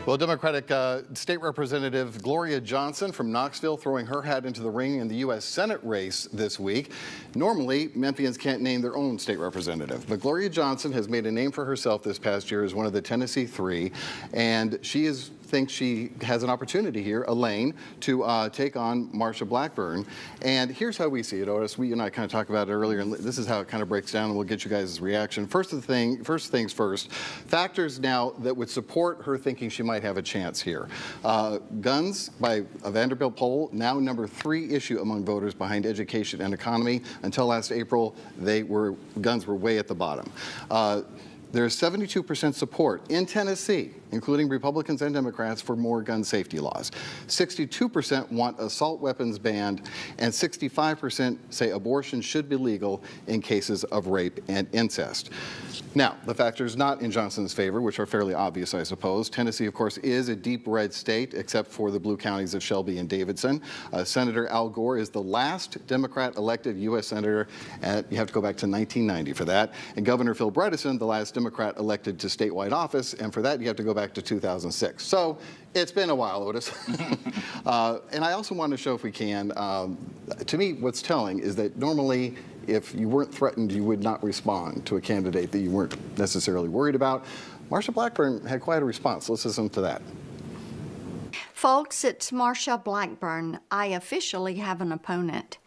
Well, Democratic State Representative Gloria Johnson from Knoxville throwing her hat into the ring in the U.S. Senate race this week. Normally, Memphians can't name their own state representative, but Gloria Johnson has made a name for herself this past year as one of the Tennessee Three, and she thinks she has an opportunity here, a lane, to take on Marsha Blackburn. And here's how we see it, Otis. You and I kind of talked about it earlier, and this is how it kind of breaks down, and we'll get you guys' reaction. First things first, factors now that would support her thinking she might have a chance here. Guns, by a Vanderbilt poll, now number 3 issue among voters behind education and economy. Until last April, guns were way at the bottom. There's 72% support in Tennessee, including Republicans and Democrats, for more gun safety laws. 62% want assault weapons banned, and 65% say abortion should be legal in cases of rape and incest. Now, the factors not in Johnson's favor, which are fairly obvious, I suppose. Tennessee, of course, is a deep red state, except for the blue counties of Shelby and Davidson. Senator Al Gore is the last Democrat-elected U.S. senator, and you have to go back to 1990 for that. And Governor Phil Bredesen, the last Democrat elected to statewide office, and for that you have to go back to 2006. So it's been a while, Otis. And I also want to show, if we can, to me what's telling is that normally if you weren't threatened, you would not respond to a candidate that you weren't necessarily worried about. Marsha Blackburn had quite a response. Let's listen to that. Folks, it's Marsha Blackburn. I officially have an opponent.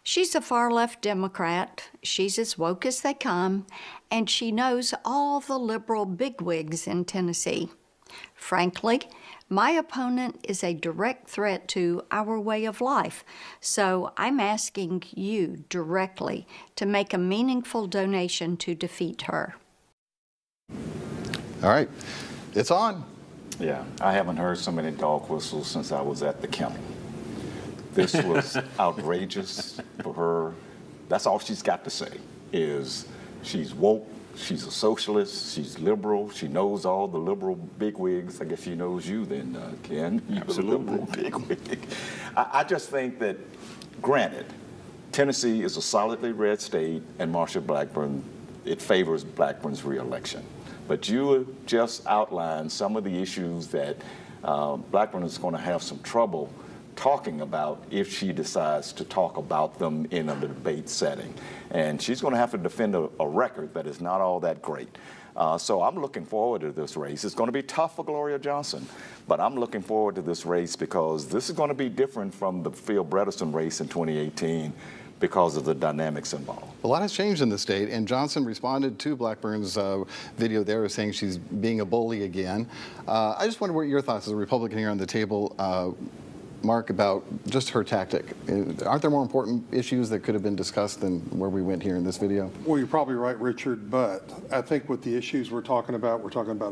She's a far-left Democrat, she's as woke as they come, and she knows all the liberal bigwigs in Tennessee. Frankly, my opponent is a direct threat to our way of life, so I'm asking you directly to make a meaningful donation to defeat her. All right, it's on. Yeah, I haven't heard so many dog whistles since I was at the kennel. This was outrageous for her. That's all she's got to say, is she's woke, she's a socialist, she's liberal, she knows all the liberal bigwigs. I guess she knows you then, Ken. You're Absolutely. a liberal bigwig. I just think that, granted, Tennessee is a solidly red state, and Marsha Blackburn, it favors Blackburn's reelection. But you just outlined some of the issues that Blackburn is going to have some trouble talking about if she decides to talk about them in a debate setting. And she's going to have to defend a record that is not all that great. So I'm looking forward to this race. It's going to be tough for Gloria Johnson, but I'm looking forward to this race because this is going to be different from the Phil Bredesen race in 2018 because of the dynamics involved. A lot has changed in the state, and Johnson responded to Blackburn's video there, saying she's being a bully again. I just wonder what your thoughts as a Republican here on the table, Mark, about just her tactic. Aren't there more important issues that could have been discussed than where we went here in this video? Well, you're probably right, Richard, but I think with the issues we're talking about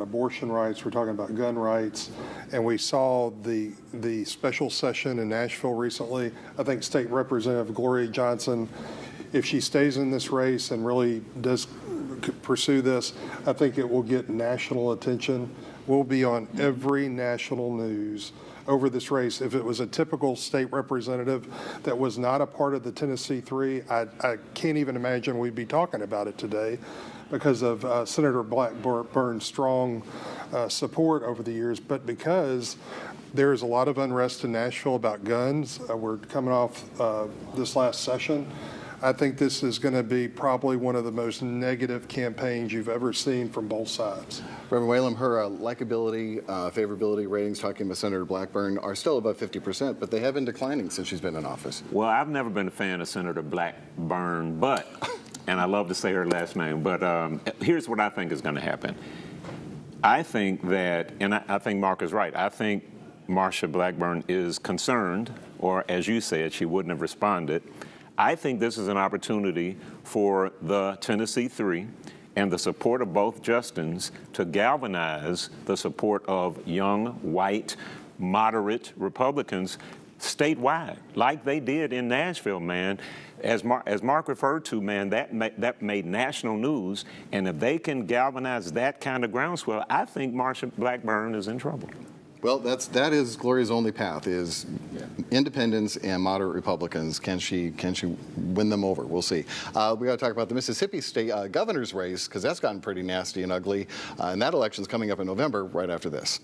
abortion rights, we're talking about gun rights, and we saw the special session in Nashville recently. I think State Representative Gloria Johnson, if she stays in this race and really does pursue this, I think it will get national attention. We'll be on every national news over this race. If it was a typical state representative that was not a part of the Tennessee Three, I can't even imagine we'd be talking about it today because of Senator Blackburn's strong support over the years, but because there's a lot of unrest in Nashville about guns. We're coming off this last session. I think this is going to be probably one of the most negative campaigns you've ever seen from both sides. Reverend Whalum, her likability, favorability ratings, talking about Senator Blackburn, are still above 50%, but they have been declining since she's been in office. Well, I've never been a fan of Senator Blackburn, but, and I love to say her last name, but here's what I think is going to happen. I think that, and I think Mark is right, I think Marsha Blackburn is concerned, or as you said, she wouldn't have responded. I think this is an opportunity for the Tennessee Three and the support of both Justins to galvanize the support of young, white, moderate Republicans statewide, like they did in Nashville, man. As Mark referred to, man, that made national news. And if they can galvanize that kind of groundswell, I think Marsha Blackburn is in trouble. Well, that is Gloria's only path, is independents and moderate Republicans. Can she win them over? We'll see. We got to talk about the Mississippi State governor's race, because that's gotten pretty nasty and ugly. And that election's coming up in November, right after this.